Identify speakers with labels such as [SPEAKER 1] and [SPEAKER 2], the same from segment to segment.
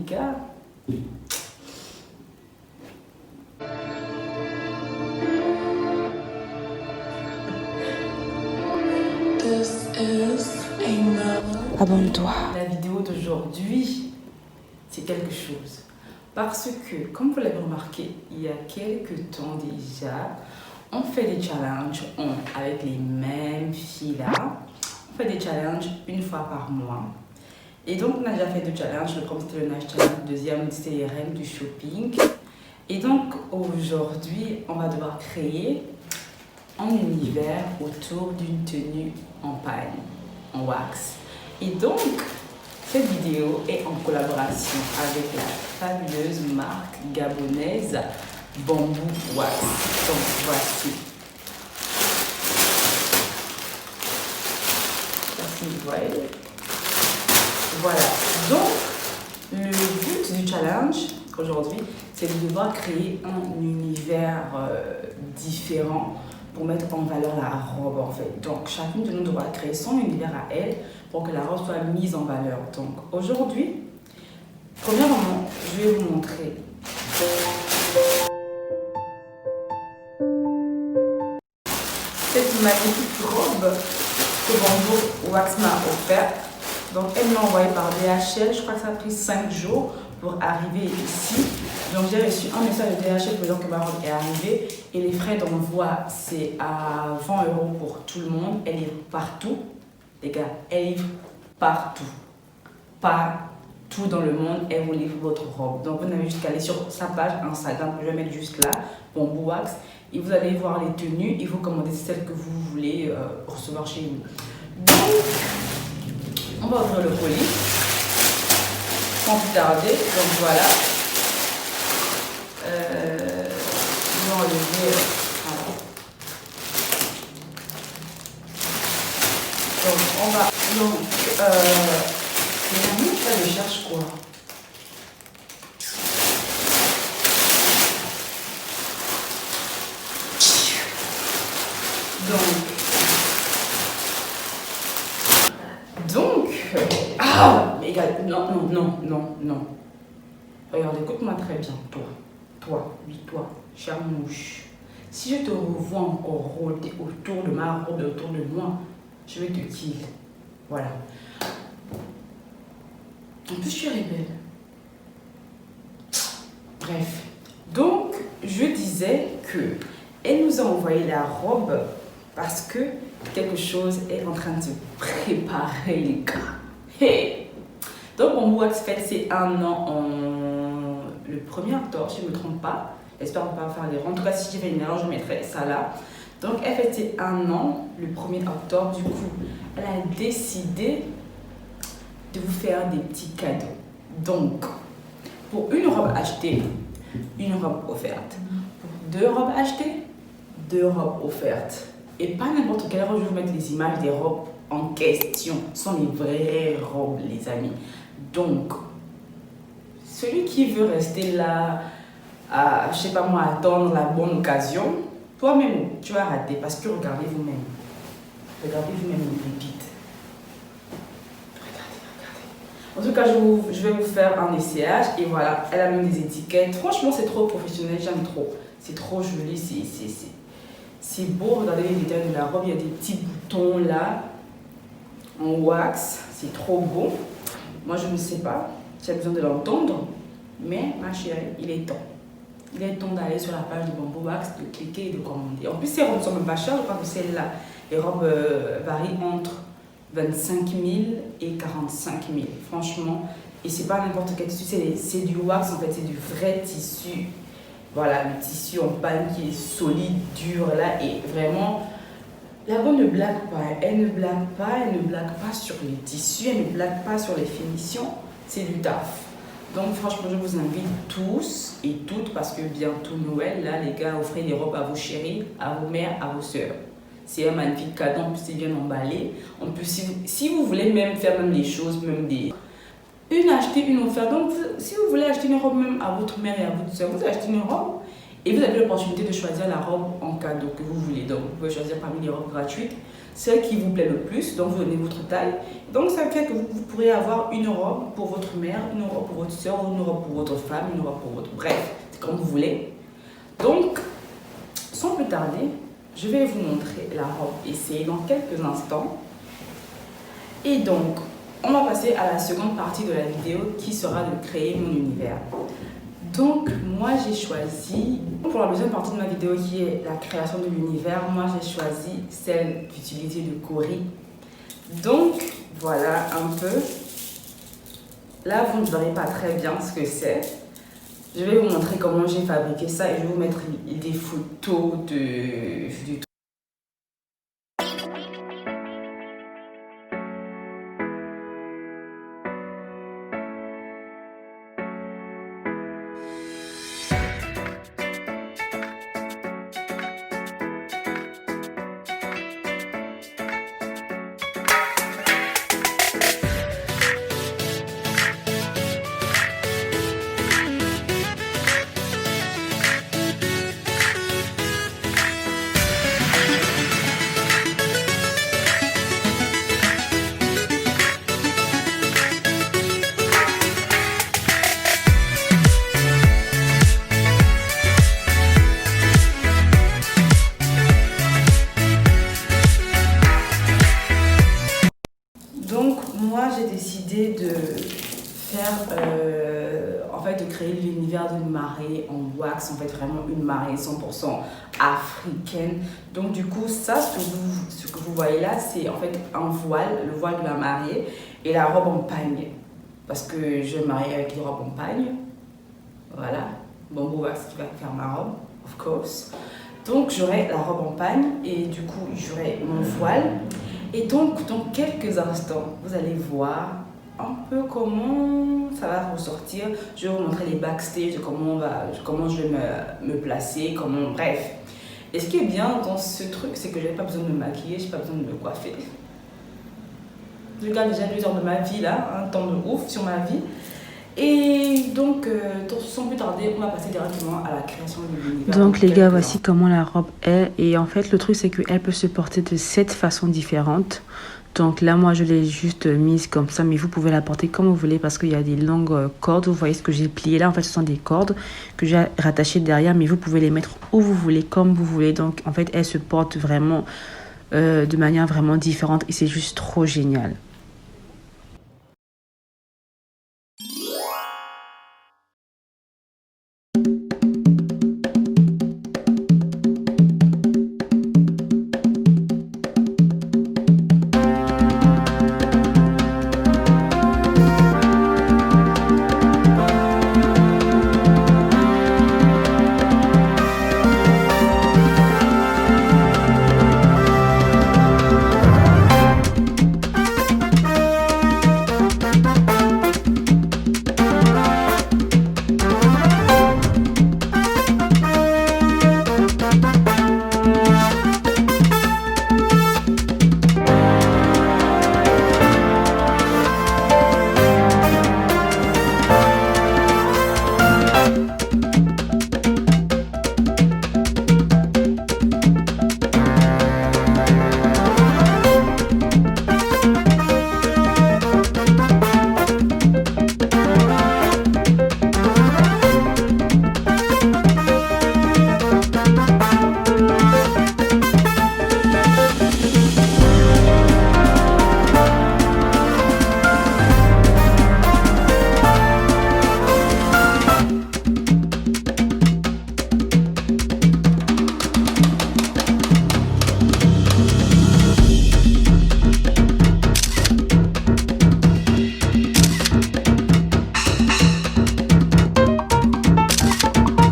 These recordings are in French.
[SPEAKER 1] gars.
[SPEAKER 2] Abonne-toi.
[SPEAKER 1] La vidéo d'aujourd'hui, c'est quelque chose. Parce que, comme vous l'avez remarqué, il y a quelques temps déjà, on fait des challenges avec les mêmes filles-là. On fait des challenges une fois par mois. Et donc, on a déjà fait deux challenges. Le premier, c'était le Nash Challenge. Le deuxième, c'était les règles du shopping. Et donc, aujourd'hui, on va devoir créer un univers autour d'une tenue en pagne, en wax. Et donc, cette vidéo est en collaboration avec la fabuleuse marque gabonaise Bamboo Wax. Donc, voici. Vous voyez. Voilà. Donc, le but du challenge aujourd'hui, c'est de devoir créer un univers différent pour mettre en valeur la robe en fait. Donc, chacune de nous devra créer son univers à elle pour que la robe soit mise en valeur. Donc, aujourd'hui, premièrement, je vais vous montrer cette magnifique robe que Bamboo Wax m'a offerte. Donc, elle m'a envoyé par DHL. Je crois que ça a pris 5 jours pour arriver ici. Donc, j'ai reçu un message de DHL pour dire que ma robe est arrivée. Et les frais d'envoi, c'est à 20 € pour tout le monde. Elle livre partout. Les gars, elle livre partout. Partout dans le monde, elle vous livre votre robe. Donc, vous n'avez juste qu'à aller sur sa page Instagram. Je vais mettre juste là, Bamboo Wax. Et vous allez voir les tenues et vous commandez celles que vous voulez recevoir chez vous. Donc, on va ouvrir le colis sans plus tarder. Donc voilà. Je vais enlever. Voilà. Donc on va. Donc, je cherche quoi? Donc, ah, mais regarde, non. Regarde, écoute-moi très bien, toi, chère mouche. Si je te revois encore rôder autour de ma robe, autour de moi, je vais te kill. Voilà. En plus, je suis rebelle. Bref. Donc, je disais que elle nous a envoyé la robe parce que quelque chose est en train de se préparer, les gars. Hey. Donc, Bamboo Wax fête ses 1 an le 1er octobre, si je ne me trompe pas. J'espère ne pas faire l'erreur. En tout cas, si j'ai fait une erreur, je mettrai ça là. Donc, elle fête ses 1 an le 1er octobre. Du coup, elle a décidé de vous faire des petits cadeaux. Donc, pour une robe achetée, une robe offerte. Pour 2 robes achetées, 2 robes offertes. Et pas n'importe quelle robe, je vais vous mettre les images des robes en question. Ce sont les vraies robes, les amis. Donc, celui qui veut rester là, à, je sais pas moi, attendre la bonne occasion, toi-même, tu vas rater parce que regardez vous-même. Regardez vous-même les pépites. Regardez. En tout cas, je vais vous faire un essayage et voilà, elle a même des étiquettes. Franchement, c'est trop professionnel, j'aime trop. C'est trop joli, c'est beau. Regardez les détails de la robe, il y a des petits boutons là, en wax, c'est trop beau. Moi, je ne sais pas, tu as besoin de l'entendre, mais ma chérie, il est temps. Il est temps d'aller sur la page de Bamboo Wax, de cliquer et de commander. En plus, ces robes sont même pas chères, je crois que celles-là, les robes varient entre 25 000 et 45 000, franchement. Et c'est pas n'importe quel tissu, c'est du wax en fait, c'est du vrai tissu. Voilà, le tissu en pagne qui est solide, dur là, et vraiment, la robe ne blague pas. Elle ne blague pas sur les tissus, elle ne blague pas sur les finitions, c'est du taf. Donc franchement, je vous invite tous et toutes, parce que bientôt Noël, là les gars, offrez des robes à vos chéris, à vos mères, à vos soeurs. C'est un magnifique cadeau, en plus c'est bien emballé. En plus, si vous voulez même faire même les choses, même des... Une achetée, une offerte. Donc si vous voulez acheter une robe même à votre mère et à votre soeur, vous achetez une robe et vous avez l'opportunité de choisir la robe en cadeau que vous voulez. Donc vous pouvez choisir parmi les robes gratuites. celle qui vous plaît le plus, donc vous donnez votre taille. Donc ça fait que vous pourrez avoir une robe pour votre mère, une robe pour votre soeur, une robe pour votre femme, une robe pour votre... Bref, c'est comme vous voulez. Donc, sans plus tarder, je vais vous montrer la robe essayée dans quelques instants. Et donc, on va passer à la seconde partie de la vidéo qui sera de créer mon univers. Donc, moi j'ai choisi, pour la deuxième partie de ma vidéo qui est la création de l'univers, moi j'ai choisi celle d'utiliser le Cori. Donc, voilà un peu. Là, vous ne verrez pas très bien ce que c'est. Je vais vous montrer comment j'ai fabriqué ça et je vais vous mettre des photos du j'ai décidé de faire, en fait, de créer l'univers d'une marée en wax, en fait, vraiment une marée 100% africaine. Donc, du coup, ça, ce que vous voyez là, c'est en fait un voile, le voile de la mariée et la robe en pagne. Parce que je vais me marier avec une robe en pagne. Voilà. Bamboo Wax qui va faire ma robe, of course. Donc, j'aurai la robe en pagne et du coup, j'aurai mon voile. Et donc, dans quelques instants, vous allez voir un peu comment ça va ressortir. Je vais vous montrer les backstage, comment je vais me placer, bref. Et ce qui est bien dans ce truc, c'est que je n'ai pas besoin de me maquiller, je n'ai pas besoin de me coiffer. Je garde déjà 2 heures de ma vie là, un temps de ouf sur ma vie. Et donc, sans plus tarder, on va passer directement à la création de l'univers.
[SPEAKER 2] Donc les gars, voici comment la robe est. Et en fait, le truc, c'est qu'elle peut se porter de 7 façons différentes. Donc là, moi, je l'ai juste mise comme ça. Mais vous pouvez la porter comme vous voulez parce qu'il y a des longues cordes. Vous voyez ce que j'ai plié là. En fait, ce sont des cordes que j'ai rattachées derrière. Mais vous pouvez les mettre où vous voulez, comme vous voulez. Donc, en fait, elle se porte vraiment de manière vraiment différente. Et c'est juste trop génial.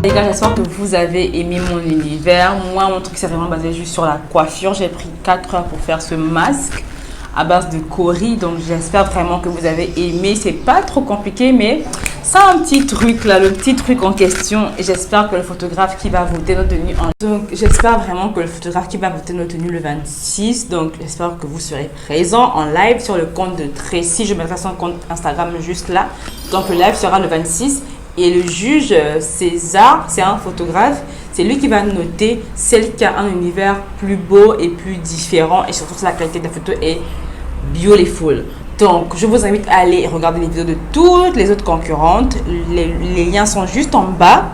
[SPEAKER 2] Les gars, j'espère que vous avez aimé mon univers. Moi, mon truc, c'est vraiment basé juste sur la coiffure. J'ai pris 4 heures pour faire ce masque à base de Cori. Donc, j'espère vraiment que vous avez aimé. C'est pas trop compliqué, mais ça a un petit truc là, le petit truc en question. Et j'espère que le photographe qui va voter notre tenue j'espère vraiment que le photographe qui va voter notre tenue le 26. Donc, j'espère que vous serez présents en live sur le compte de Tracy. Je mettrai son compte Instagram juste là. Donc, le live sera le 26. Et le juge César, c'est un photographe, C'est lui qui va noter celle qui a un univers plus beau et plus différent. Et surtout, la qualité de la photo est beautiful. Donc, je vous invite à aller regarder les vidéos de toutes les autres concurrentes. Les liens sont juste en bas.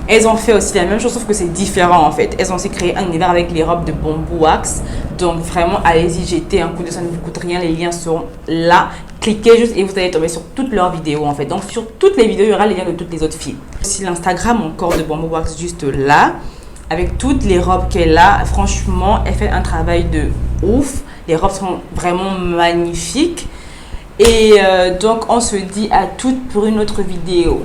[SPEAKER 2] Elles ont fait aussi la même chose, sauf que c'est différent en fait. Elles ont aussi créé un univers avec les robes de bambou wax. Donc, vraiment, allez-y, jetez un coup de ça, ne vous coûte rien. Les liens seront là. Cliquez juste et vous allez tomber sur toutes leurs vidéos en fait. Donc, sur toutes les vidéos, il y aura les liens de toutes les autres filles. Aussi, l'Instagram encore de bambou wax juste là. Avec toutes les robes qu'elle a. Franchement, elle fait un travail de ouf. Les robes sont vraiment magnifiques. Et donc, on se dit à toutes pour une autre vidéo.